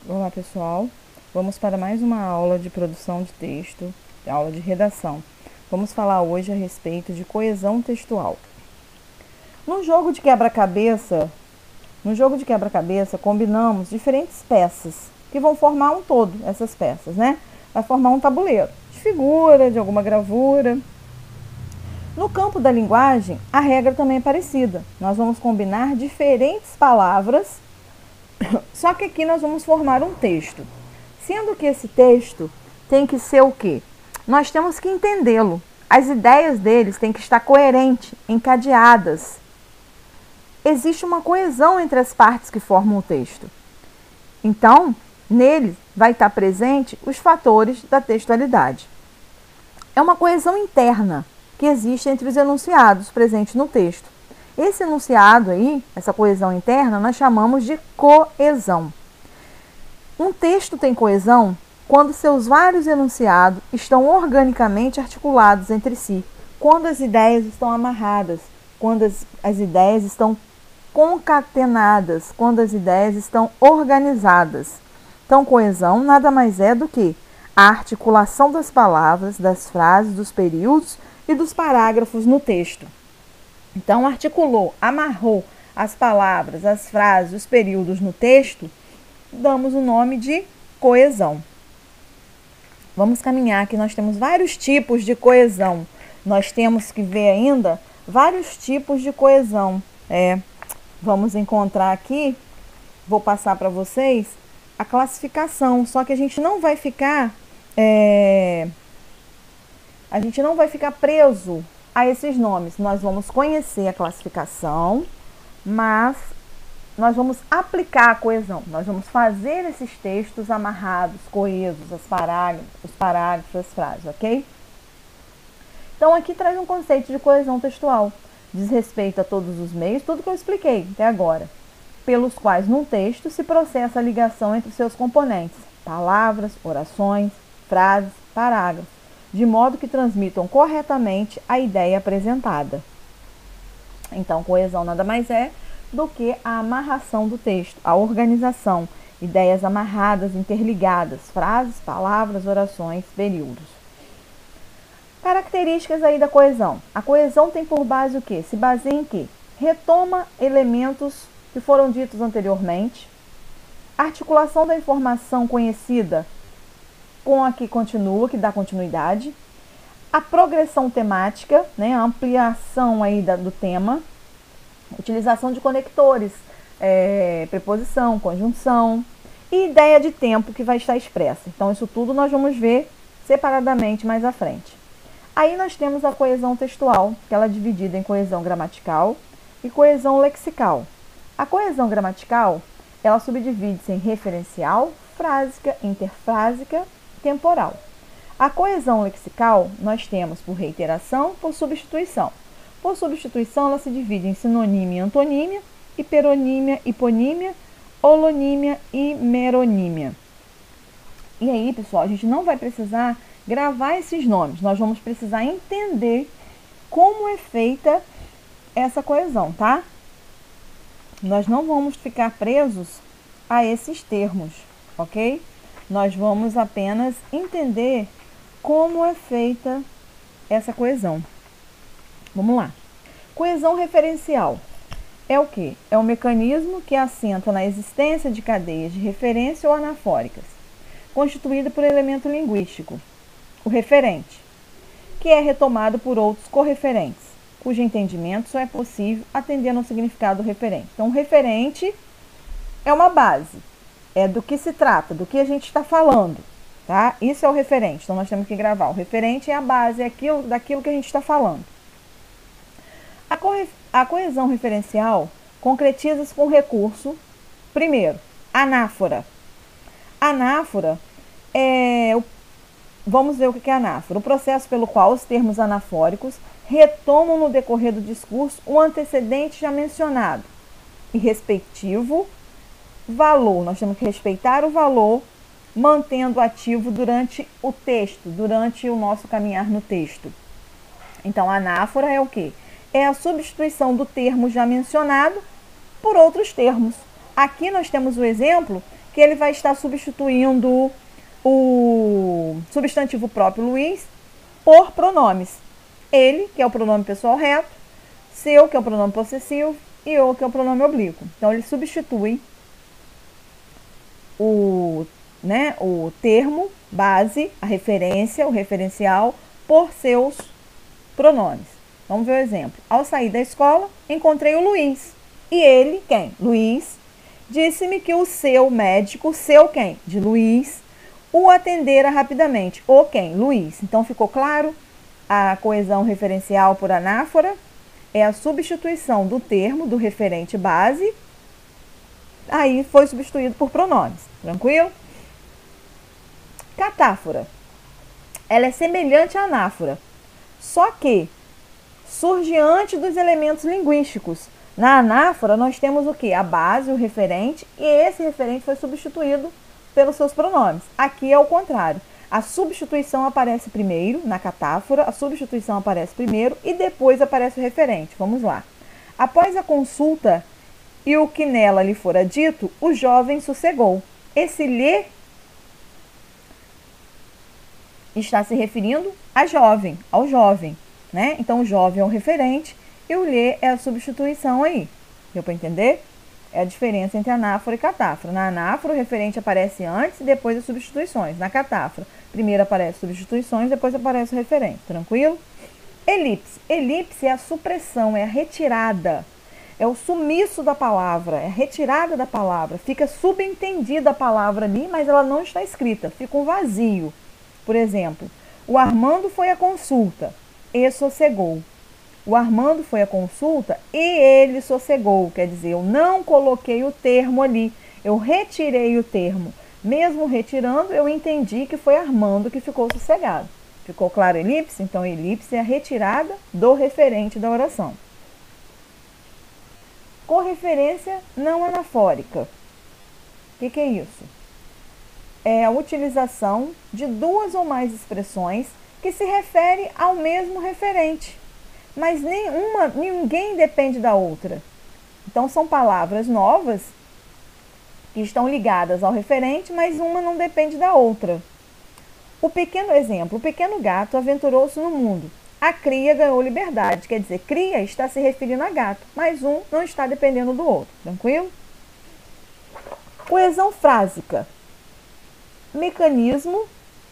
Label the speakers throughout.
Speaker 1: Olá, pessoal. Vamos para mais uma aula de produção de texto, aula de redação. Vamos falar hoje a respeito de coesão textual. No jogo de quebra-cabeça, combinamos diferentes peças que vão formar um todo, essas peças, né? Vai formar um tabuleiro de figura, de alguma gravura. No campo da linguagem, a regra também é parecida. Nós vamos combinar diferentes palavras, só que aqui nós vamos formar um texto. Sendo que esse texto tem que ser o quê? Nós temos que entendê-lo. As ideias deles têm que estar coerentes, encadeadas. Existe uma coesão entre as partes que formam o texto. Então, nele vai estar presente os fatores da textualidade. É uma coesão interna que existe entre os enunciados presentes no texto. Esse enunciado aí, essa coesão interna, nós chamamos de coesão. Um texto tem coesão quando seus vários enunciados estão organicamente articulados entre si, quando as ideias estão amarradas, quando as ideias estão concatenadas, quando as ideias estão organizadas. Então, coesão nada mais é do que a articulação das palavras, das frases, dos períodos e dos parágrafos no texto. Então, articulou, amarrou as palavras, as frases, os períodos no texto, damos o nome de coesão. Vamos caminhar aqui, nós temos vários tipos de coesão. Nós temos que ver ainda vários tipos de coesão. Vamos encontrar aqui, vou passar para vocês a classificação, só que a gente não vai ficar preso a esses nomes. Nós vamos conhecer a classificação, mas nós vamos aplicar a coesão. Nós vamos fazer esses textos amarrados, coesos, os parágrafos, as frases, ok? Então, aqui traz um conceito de coesão textual. Diz respeito a todos os meios, tudo que eu expliquei até agora, pelos quais num texto se processa a ligação entre seus componentes, palavras, orações, frases, parágrafos, de modo que transmitam corretamente a ideia apresentada. Então, coesão nada mais é do que a amarração do texto, a organização, ideias amarradas, interligadas, frases, palavras, orações, períodos. Características aí da coesão. A coesão tem por base o quê? Se baseia em quê? Retoma elementos que foram ditos anteriormente, articulação da informação conhecida com a que continua, que dá continuidade, a progressão temática, né, a ampliação aí do tema, utilização de conectores, preposição, conjunção e ideia de tempo que vai estar expressa. Então, isso tudo nós vamos ver separadamente mais à frente. Aí nós temos a coesão textual, que ela é dividida em coesão gramatical e coesão lexical. A coesão gramatical, ela subdivide-se em referencial, frásica, interfrásica, temporal. A coesão lexical nós temos por reiteração, por substituição. Por substituição, ela se divide em sinonímia e antonímia, hiperonímia, hiponímia, holonímia e meronímia. E aí, pessoal, a gente não vai precisar gravar esses nomes, nós vamos precisar entender como é feita essa coesão, tá? Nós não vamos ficar presos a esses termos, ok? Nós vamos apenas entender como é feita essa coesão. Vamos lá. Coesão referencial é o quê? É um mecanismo que assenta na existência de cadeias de referência ou anafóricas, constituída por elemento linguístico, o referente, que é retomado por outros correferentes, cujo entendimento só é possível atendendo ao significado do referente. Então, o referente é uma base, é do que se trata, do que a gente está falando, tá? Isso é o referente, então nós temos que gravar. O referente é a base, é daquilo que a gente está falando. A coesão referencial concretiza-se com recurso, primeiro, anáfora. Anáfora vamos ver o que é anáfora. O processo pelo qual os termos anafóricos retomam no decorrer do discurso o antecedente já mencionado e respectivo valor. Nós temos que respeitar o valor, mantendo ativo durante o texto, durante o nosso caminhar no texto. Então, a anáfora é o quê? É a substituição do termo já mencionado por outros termos. Aqui nós temos o exemplo que ele vai estar substituindo o substantivo próprio Luiz por pronomes. Ele, que é o pronome pessoal reto, seu, que é o pronome possessivo, e o, que é o pronome oblíquo. Então, ele substitui o termo, base, a referência, o referencial, por seus pronomes. Vamos ver o exemplo. Ao sair da escola, encontrei o Luiz. E ele, quem? Luiz, disse-me que o seu médico, o seu quem? De Luiz, o atendera rapidamente. O quem? Luiz. Então, ficou claro? A coesão referencial por anáfora é a substituição do termo, do referente base, aí foi substituído por pronomes. Tranquilo? Catáfora. Ela é semelhante à anáfora, só que surge antes dos elementos linguísticos. Na anáfora, nós temos o quê? A base, o referente, e esse referente foi substituído pelos seus pronomes. Aqui é o contrário. A substituição aparece primeiro, na catáfora, a substituição aparece primeiro e depois aparece o referente. Vamos lá. Após a consulta e o que nela lhe fora dito, o jovem sossegou. Esse lhe está se referindo a jovem, ao jovem, né? Então, o jovem é o referente e o lhe é a substituição aí. Deu para entender? É a diferença entre anáfora e catáfora. Na anáfora, o referente aparece antes e depois as substituições. Na catáfora, primeiro aparece substituições, depois aparece o referente. Tranquilo? Elipse. Elipse é a supressão, é a retirada. É o sumiço da palavra, é a retirada da palavra. Fica subentendida a palavra ali, mas ela não está escrita. Fica um vazio. Por exemplo, o Armando foi à consulta e sossegou. O Armando foi à consulta e ele sossegou. Quer dizer, eu não coloquei o termo ali, eu retirei o termo. Mesmo retirando, eu entendi que foi Armando que ficou sossegado. Ficou claro a elipse? Então, elipse é a retirada do referente da oração. Correferência não anafórica. O que é isso? É a utilização de duas ou mais expressões que se referem ao mesmo referente, mas ninguém depende da outra. Então, são palavras novas que estão ligadas ao referente, mas uma não depende da outra. O pequeno exemplo, o pequeno gato aventurou-se no mundo. A cria ganhou liberdade, quer dizer, cria está se referindo a gato, mas um não está dependendo do outro. Tranquilo? Coesão frásica. Mecanismo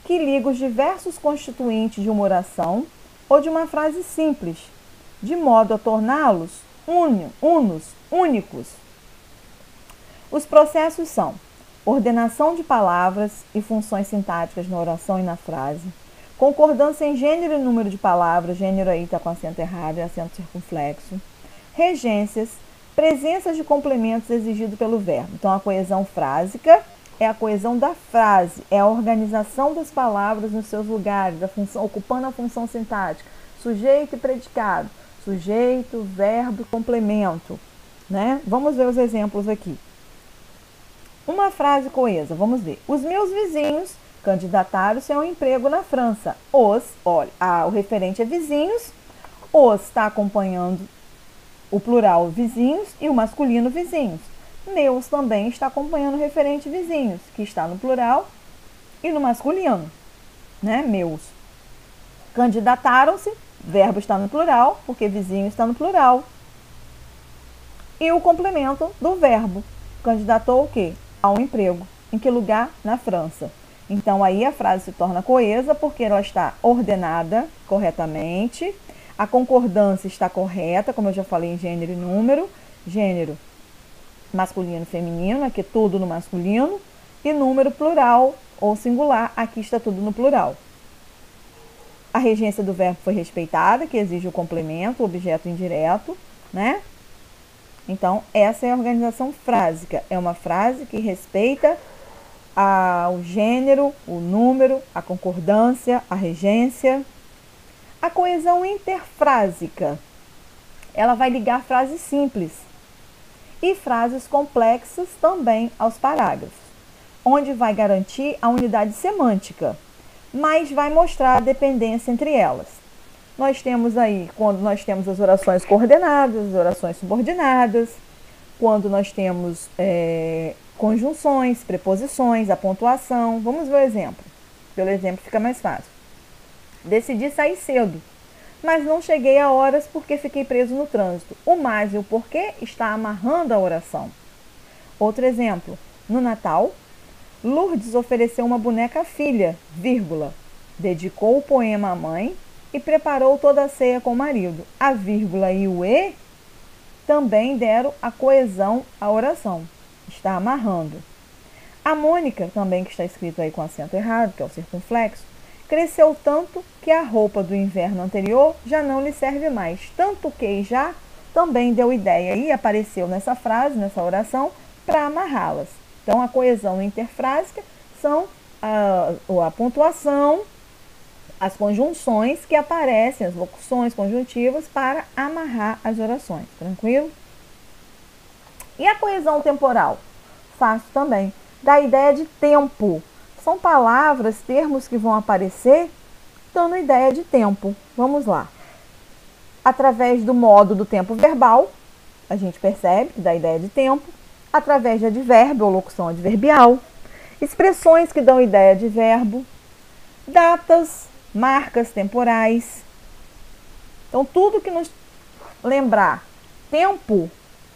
Speaker 1: que liga os diversos constituintes de uma oração ou de uma frase simples, de modo a torná-los únicos. Os processos são ordenação de palavras e funções sintáticas na oração e na frase, concordância em gênero e número de palavras, gênero aí está com acento errado, é acento circunflexo, regências, presença de complementos exigido pelo verbo. Então, a coesão frásica é a coesão da frase, é a organização das palavras nos seus lugares, ocupando a função sintática, sujeito e predicado, sujeito, verbo e complemento, né? Vamos ver os exemplos aqui. Uma frase coesa, vamos ver. Os meus vizinhos candidataram-se a um emprego na França. O referente é vizinhos, os está acompanhando o plural vizinhos e o masculino vizinhos. Meus também está acompanhando o referente vizinhos, que está no plural e no masculino, né? Meus. Candidataram-se, verbo está no plural, porque vizinho está no plural. E o complemento do verbo. Candidatou o quê? A um emprego. Em que lugar? Na França. Então, aí a frase se torna coesa, porque ela está ordenada corretamente. A concordância está correta, como eu já falei em gênero e número. Gênero masculino e feminino, aqui tudo no masculino, e número plural ou singular, aqui está tudo no plural. A regência do verbo foi respeitada, que exige o complemento, o objeto indireto, né? Então, essa é a organização frásica. É uma frase que respeita o gênero, o número, a concordância, a regência. A coesão interfrásica, ela vai ligar frases simples e frases complexas também aos parágrafos, onde vai garantir a unidade semântica, mas vai mostrar a dependência entre elas. Nós temos aí, quando nós temos as orações coordenadas, as orações subordinadas, quando nós temos conjunções, preposições, a pontuação. Vamos ver o exemplo. Pelo exemplo fica mais fácil. Decidi sair cedo, mas não cheguei a horas porque fiquei preso no trânsito. O mais e o porquê está amarrando a oração. Outro exemplo. No Natal, Lourdes ofereceu uma boneca à filha, vírgula, dedicou o poema à mãe e preparou toda a ceia com o marido. A vírgula e o e também deram a coesão à oração. Está amarrando. A Mônica, também que está escrito aí com acento errado, que é o circunflexo, cresceu tanto que a roupa do inverno anterior já não lhe serve mais. Tanto que já também deu ideia e apareceu nessa frase, nessa oração, para amarrá-las. Então, a coesão interfrásica são a pontuação, as conjunções que aparecem, as locuções conjuntivas para amarrar as orações. Tranquilo? E a coesão temporal? Fácil também. Da ideia de tempo. São palavras, termos que vão aparecer dando ideia de tempo. Vamos lá. Através do modo do tempo verbal, a gente percebe que dá ideia de tempo. Através de advérbio ou locução adverbial. Expressões que dão ideia de verbo. Datas, marcas temporais. Então, tudo que nos lembrar tempo,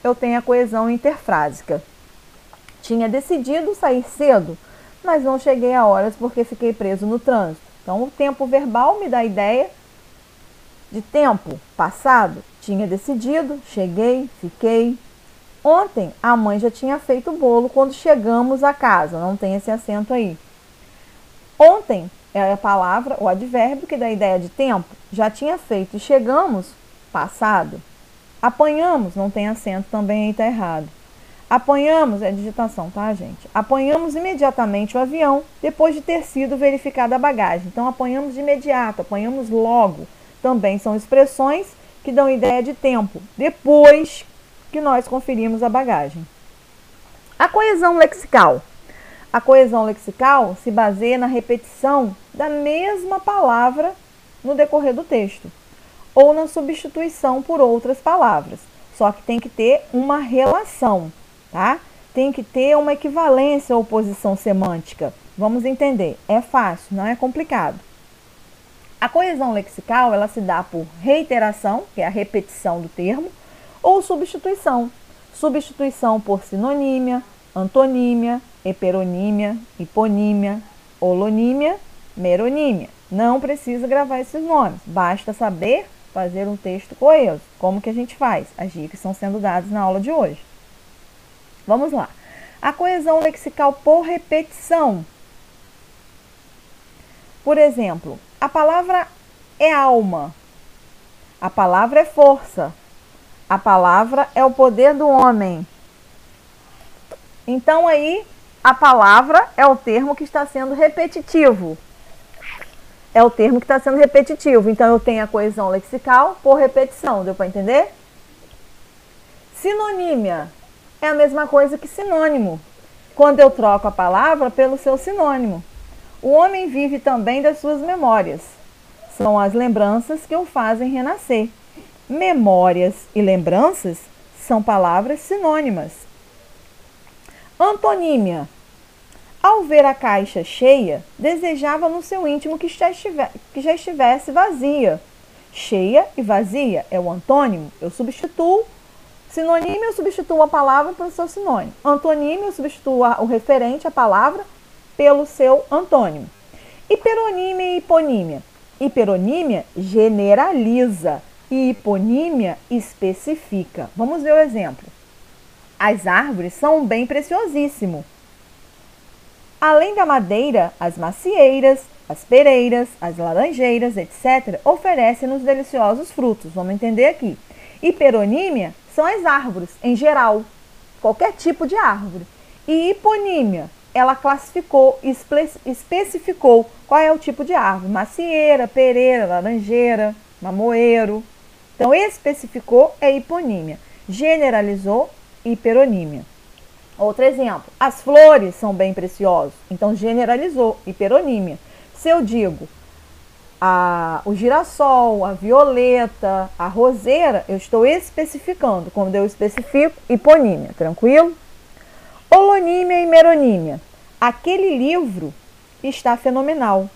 Speaker 1: eu tenho a coesão interfrásica. Tinha decidido sair cedo, mas não cheguei a horas porque fiquei preso no trânsito. Então, o tempo verbal me dá a ideia de tempo passado. Tinha decidido, cheguei, fiquei. Ontem, a mãe já tinha feito o bolo quando chegamos a casa. Não tem esse acento aí. Ontem é a palavra, o advérbio que dá a ideia de tempo. Já tinha feito e chegamos, passado. Apanhamos, não tem acento também aí, tá errado. Apanhamos, é digitação, tá, gente? Apanhamos imediatamente o avião depois de ter sido verificada a bagagem. Então, apanhamos de imediato, apanhamos logo. Também são expressões que dão ideia de tempo, depois que nós conferimos a bagagem. A coesão lexical. A coesão lexical se baseia na repetição da mesma palavra no decorrer do texto, ou na substituição por outras palavras. Só que tem que ter uma relação, tá? Tem que ter uma equivalência ou oposição semântica. Vamos entender. É fácil, não é complicado. A coesão lexical, ela se dá por reiteração, que é a repetição do termo, ou substituição. Substituição por sinonímia, antonímia, heteronímia, hiponímia, holonímia, meronímia. Não precisa gravar esses nomes, basta saber fazer um texto coeso. Como que a gente faz? As dicas estão sendo dadas na aula de hoje. Vamos lá. A coesão lexical por repetição. Por exemplo, a palavra é alma, a palavra é força, a palavra é o poder do homem. Então, aí, a palavra é o termo que está sendo repetitivo. É o termo que está sendo repetitivo. Então, eu tenho a coesão lexical por repetição. Deu para entender? Sinonímia é a mesma coisa que sinônimo, quando eu troco a palavra pelo seu sinônimo. O homem vive também das suas memórias. São as lembranças que o fazem renascer. Memórias e lembranças são palavras sinônimas. Antonímia. Ao ver a caixa cheia, desejava no seu íntimo que já estivesse vazia. Cheia e vazia é o antônimo. Eu substituo sinônimo, eu substituo a palavra pelo seu sinônimo. Antonímio, eu substituo o referente, a palavra, pelo seu antônimo. Hiperonímia e hiponímia. Hiperonímia generaliza e hiponímia especifica. Vamos ver o exemplo. As árvores são um bem preciosíssimo. Além da madeira, as macieiras, as pereiras, as laranjeiras, etc., oferecem-nos deliciosos frutos. Vamos entender aqui. Hiperonímia são as árvores, em geral, qualquer tipo de árvore. E hiponímia, ela classificou, especificou qual é o tipo de árvore. Macieira, pereira, laranjeira, mamoeiro. Então, especificou é hiponímia. Generalizou, hiperonímia. Outro exemplo, as flores são bem preciosas. Então, generalizou, hiperonímia. Se eu digo o girassol, a violeta, a roseira, eu estou especificando. Quando eu especifico, hiponímia. Tranquilo? Holonímia e meronímia. Aquele livro está fenomenal.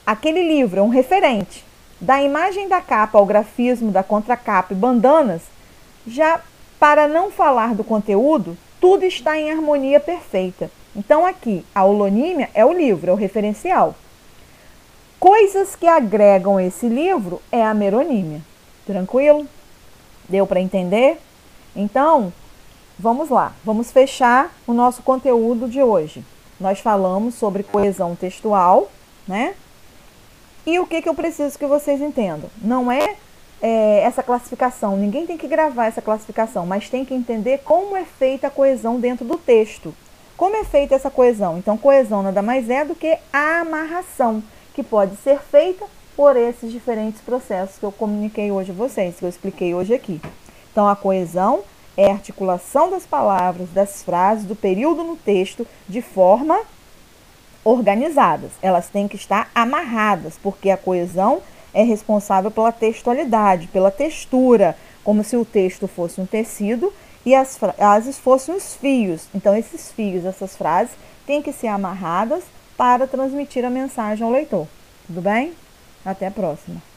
Speaker 1: Aquele livro é um referente. Da imagem da capa ao grafismo da contracapa e bandanas, já para não falar do conteúdo, tudo está em harmonia perfeita. Então aqui, a holonímia é o livro, é o referencial. Coisas que agregam esse livro é a meronímia. Tranquilo? Deu para entender? Então, vamos lá. Vamos fechar o nosso conteúdo de hoje. Nós falamos sobre coesão textual, né? E o que eu preciso que vocês entendam? Não é essa classificação, ninguém tem que gravar essa classificação, mas tem que entender como é feita a coesão dentro do texto. Como é feita essa coesão? Então, coesão nada mais é do que a amarração, que pode ser feita por esses diferentes processos que eu comuniquei hoje a vocês, que eu expliquei hoje aqui. Então, a coesão é a articulação das palavras, das frases, do período no texto de forma organizadas. Elas têm que estar amarradas, porque a coesão é responsável pela textualidade, pela textura, como se o texto fosse um tecido e as frases fossem os fios. Então, esses fios, essas frases, têm que ser amarradas para transmitir a mensagem ao leitor. Tudo bem? Até a próxima.